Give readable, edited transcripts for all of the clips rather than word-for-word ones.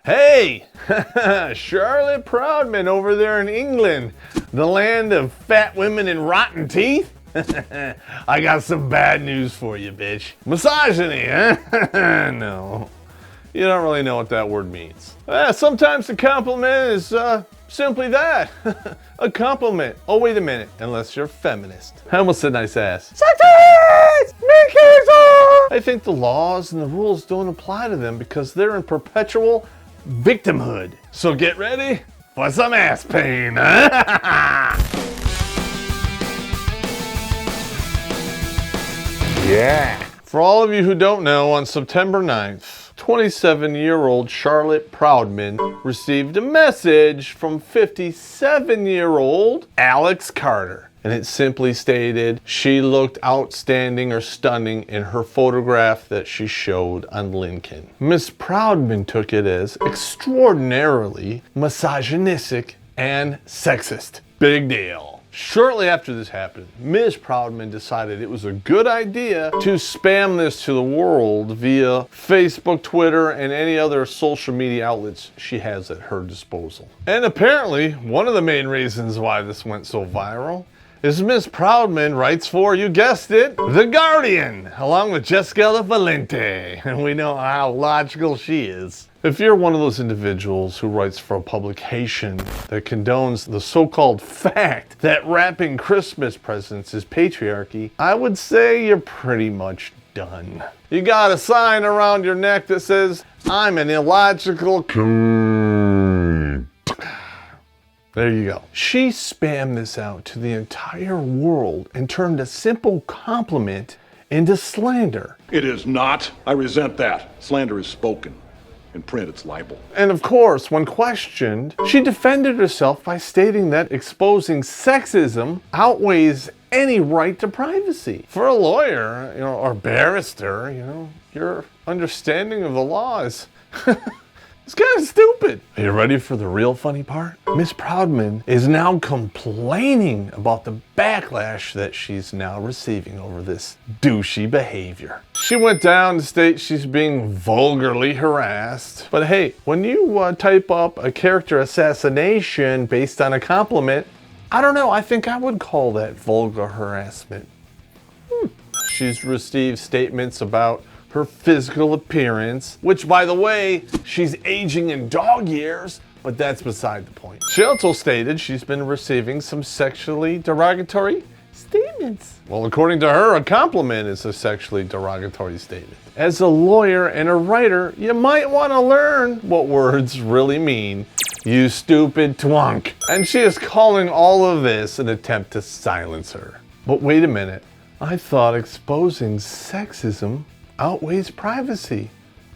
Hey, Charlotte Proudman over there in England, the land of fat women and rotten teeth. I got some bad news for you, bitch. Misogyny, huh? No, you don't really know what that word means. Sometimes a compliment is simply that, a compliment. Oh, wait a minute, unless you're a feminist. I almost said nice ass. Sexist! I think the laws and the rules don't apply to them because they're in perpetual victimhood. So get ready for some ass pain. Yeah. For all of you who don't know, on September 9th, 27-year-old Charlotte Proudman received a message from 57-year-old Alex Carter. And it simply stated she looked outstanding or stunning in her photograph that she showed on Lincoln. Miss Proudman took it as extraordinarily misogynistic and sexist. Big deal. Shortly after this happened, Ms. Proudman decided it was a good idea to spam this to the world via Facebook, Twitter, and any other social media outlets she has at her disposal. And apparently, one of the main reasons why this went so viral is Ms. Proudman writes for, you guessed it, The Guardian, along with Jessica Valente. And we know how logical she is. If you're one of those individuals who writes for a publication that condones the so-called fact that wrapping Christmas presents is patriarchy, I would say you're pretty much done. You got a sign around your neck that says, I'm an illogical There you go. She spammed this out to the entire world and turned a simple compliment into slander. It is not. I resent that. Slander is spoken. In print, it's libel. And of course, when questioned, she defended herself by stating that exposing sexism outweighs any right to privacy. For a lawyer, or barrister, your understanding of the law is it's kind of stupid. Are you ready for the real funny part? Miss Proudman is now complaining about the backlash that she's now receiving over this douchey behavior. She went down to state she's being vulgarly harassed. But hey, when you type up a character assassination based on a compliment, I don't know, I think I would call that vulgar harassment. She's received statements about her physical appearance, which, by the way, she's aging in dog years, but that's beside the point. She also stated she's been receiving some sexually derogatory statements. Well, according to her, a compliment is a sexually derogatory statement. As a lawyer and a writer, you might want to learn what words really mean. You stupid twunk. And she is calling all of this an attempt to silence her. But wait a minute, I thought exposing sexism outweighs privacy.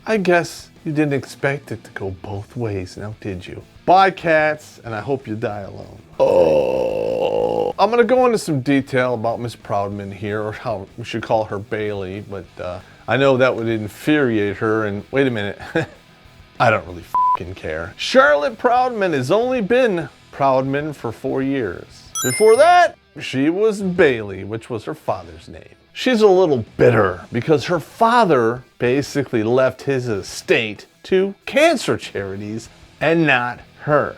I guess you didn't expect it to go both ways, now did you? Bye, cats, and I hope you die alone. Oh, I'm gonna go into some detail about Miss Proudman here, or how we should call her Bailye, but I know that would infuriate her, and wait a minute, I don't really fucking care. Charlotte Proudman has only been Proudman for 4 years. Before that, she was Bailye, which was her father's name. She's a little bitter because her father basically left his estate to cancer charities and not her.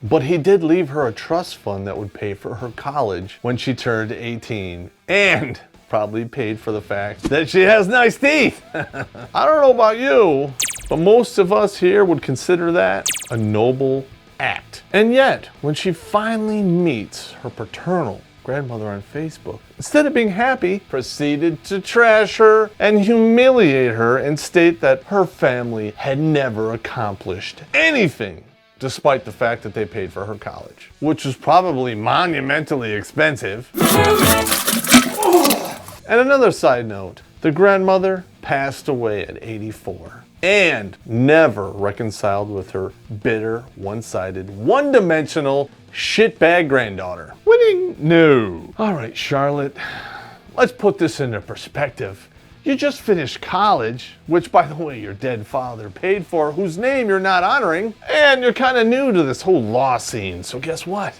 But he did leave her a trust fund that would pay for her college when she turned 18, and probably paid for the fact that she has nice teeth. I don't know about you, but most of us here would consider that a noble act. And yet, when she finally meets her paternal grandmother on Facebook, instead of being happy, proceeded to trash her and humiliate her and state that her family had never accomplished anything, despite the fact that they paid for her college, which was probably monumentally expensive. And another side note, the grandmother passed away at 84 and never reconciled with her bitter, one-sided, one-dimensional shitbag granddaughter. Winning? No. All right, Charlotte, let's put this into perspective. You just finished college, which, by the way, your dead father paid for, whose name you're not honoring, and you're kind of new to this whole law scene. So guess what?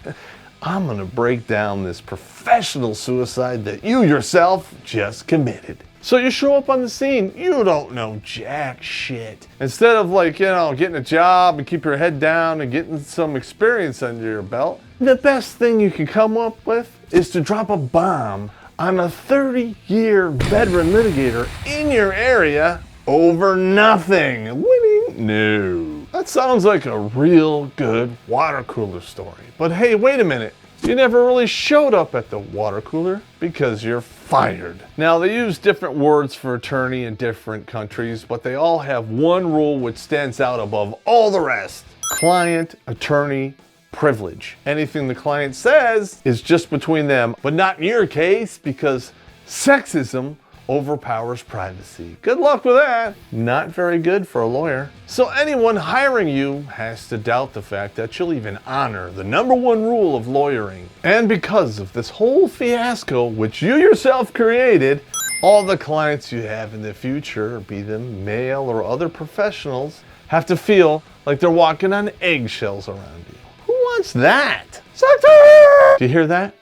I'm gonna break down this professional suicide that you yourself just committed. So you show up on the scene, you don't know jack shit. Instead of getting a job and keep your head down and getting some experience under your belt, the best thing you can come up with is to drop a bomb on a 30-year veteran litigator in your area over nothing. Winning? No. That sounds like a real good water cooler story. But hey, wait a minute. You never really showed up at the water cooler because you're fired. Now, they use different words for attorney in different countries, but they all have one rule which stands out above all the rest. Client-attorney privilege. Anything the client says is just between them, but not in your case because sexism overpowers privacy. Good luck with that. Not very good for a lawyer. So anyone hiring you has to doubt the fact that you'll even honor the #1 rule of lawyering. And because of this whole fiasco, which you yourself created, all the clients you have in the future, be them male or other professionals, have to feel like they're walking on eggshells around you. Who wants that? Do you hear that?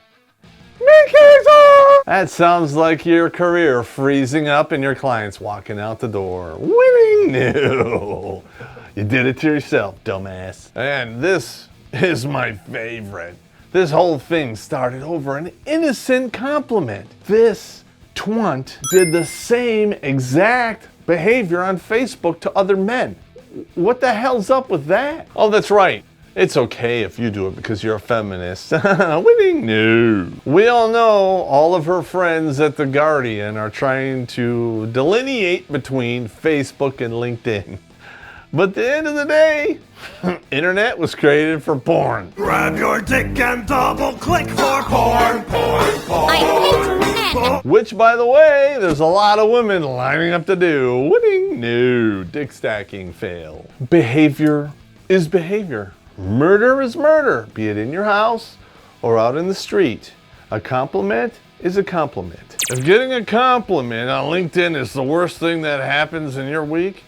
That sounds like your career freezing up and your clients walking out the door. Winning? No. You did it to yourself, dumbass. And this is my favorite. This whole thing started over an innocent compliment. This twant did the same exact behavior on Facebook to other men. What the hell's up with that? Oh, that's right. It's okay if you do it because you're a feminist. Winning? No. We all know all of her friends at The Guardian are trying to delineate between Facebook and LinkedIn. But at the end of the day, internet was created for porn. Grab your dick and double click for porn. I hate internet. Which, by the way, there's a lot of women lining up to do. Winning? No. Dick stacking? Fail. Behavior is behavior. Murder is murder, be it in your house or out in the street. A compliment is a compliment. If getting a compliment on LinkedIn is the worst thing that happens in your week,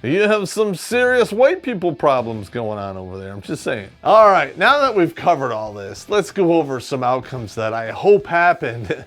you have some serious white people problems going on over there. I'm just saying. All right, now that we've covered all this, let's go over some outcomes that I hope happened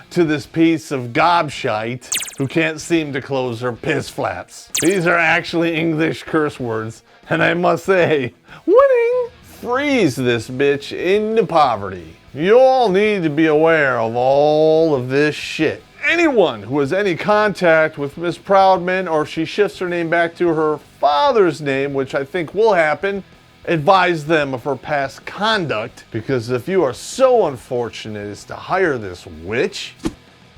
to this piece of gobshite who can't seem to close her piss flaps. These are actually English curse words. And I must say, winning? Freeze this bitch into poverty. You all need to be aware of all of this shit. Anyone who has any contact with Miss Proudman, or if she shifts her name back to her father's name, which I think will happen, advise them of her past conduct, because if you are so unfortunate as to hire this witch,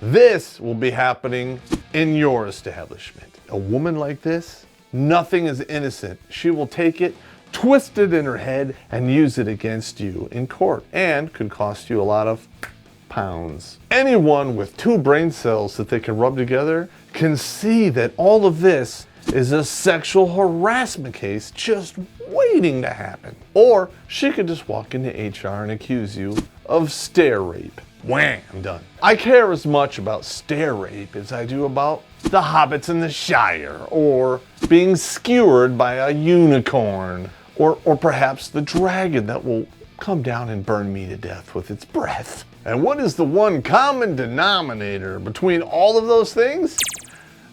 this will be happening in your establishment. A woman like this, nothing is innocent. She will take it, twist it in her head, and use it against you in court, and could cost you a lot of pounds. Anyone with 2 brain cells that they can rub together can see that all of this is a sexual harassment case just waiting to happen. Or she could just walk into HR and accuse you of stair rape. Wham, I'm done. I care as much about stair rape as I do about the hobbits in the Shire, or being skewered by a unicorn, or perhaps the dragon that will come down and burn me to death with its breath. And what is the one common denominator between all of those things?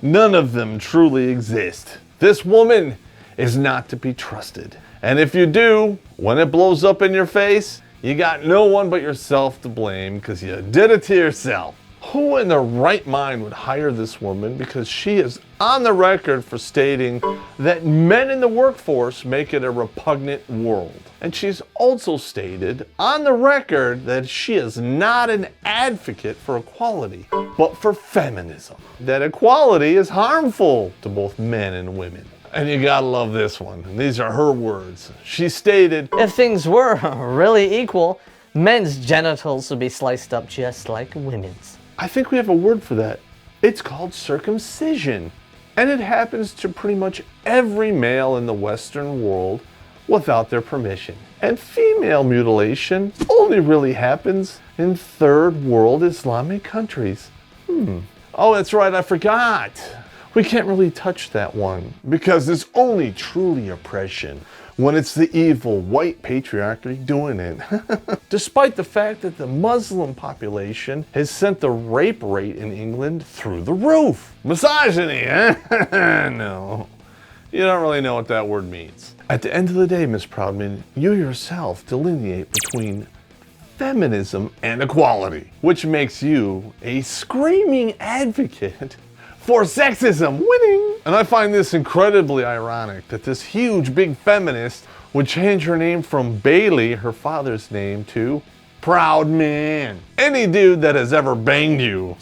None of them truly exist. This woman is not to be trusted. And if you do, when it blows up in your face, you got no one but yourself to blame because you did it to yourself. Who in their right mind would hire this woman, because she is on the record for stating that men in the workforce make it a repugnant world. And she's also stated on the record that she is not an advocate for equality, but for feminism. That equality is harmful to both men and women. And you gotta love this one. And these are her words. She stated, "If things were really equal, men's genitals would be sliced up just like women's." I think we have a word for that. It's called circumcision. And it happens to pretty much every male in the Western world without their permission. And female mutilation only really happens in third world Islamic countries. Oh, that's right, I forgot. We can't really touch that one because it's only truly oppression when it's the evil white patriarchy doing it. Despite the fact that the Muslim population has sent the rape rate in England through the roof. Misogyny, eh? No. You don't really know what that word means. At the end of the day, Miss Proudman, you yourself delineate between feminism and equality, which makes you a screaming advocate for sexism winning. And I find this incredibly ironic that this huge big feminist would change her name from Bailye, her father's name, to Proud Man. Any dude that has ever banged you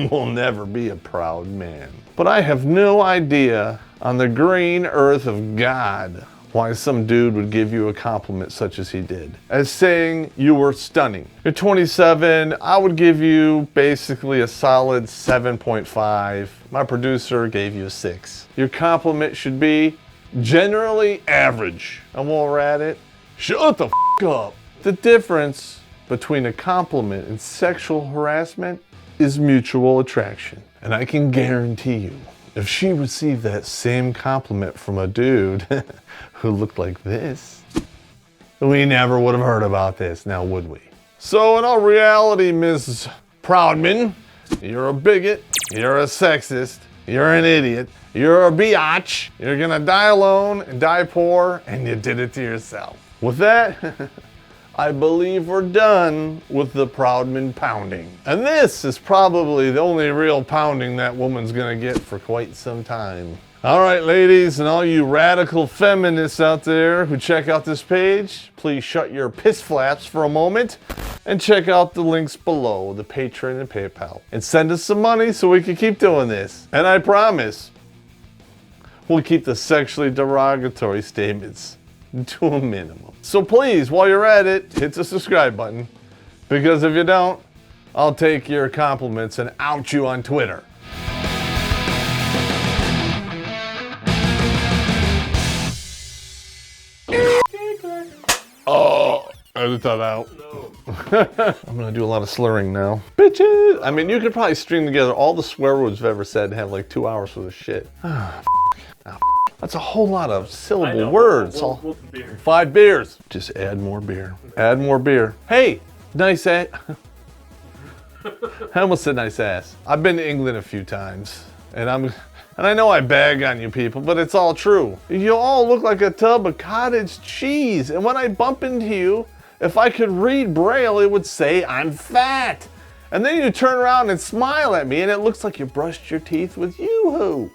will never be a proud man. But I have no idea on the green earth of God why some dude would give you a compliment such as he did, as saying you were stunning. You're 27, I would give you basically a solid 7.5. My producer gave you a 6. Your compliment should be generally average. And while we're at it, shut the f up. The difference between a compliment and sexual harassment is mutual attraction. And I can guarantee you, if she received that same compliment from a dude who looked like this, we never would have heard about this, now would we? So in all reality, Miss Proudman, you're a bigot, you're a sexist, you're an idiot, you're a biatch, you're gonna die alone and die poor, and you did it to yourself. With that, I believe we're done with the Proudman pounding. And this is probably the only real pounding that woman's gonna get for quite some time. All right, ladies, and all you radical feminists out there who check out this page, please shut your piss flaps for a moment and check out the links below, the Patreon and PayPal, and send us some money so we can keep doing this. And I promise, we'll keep the sexually derogatory statements to a minimum. So please, while you're at it, hit the subscribe button, because if you don't, I'll take your compliments and out you on Twitter. Oh, edit that out. No. I'm gonna do a lot of slurring now. Bitches! I mean, you could probably string together all the swear words I've ever said and have like 2 hours worth of shit. That's a whole lot of syllable words. We'll 5 beers. Just add more beer. Add more beer. Hey, nice ass. I almost said nice ass. I've been to England a few times, and I know I bag on you people, but it's all true. You all look like a tub of cottage cheese, and when I bump into you, if I could read Braille, it would say I'm fat. And then you turn around and smile at me, and it looks like you brushed your teeth with Yoo-hoo.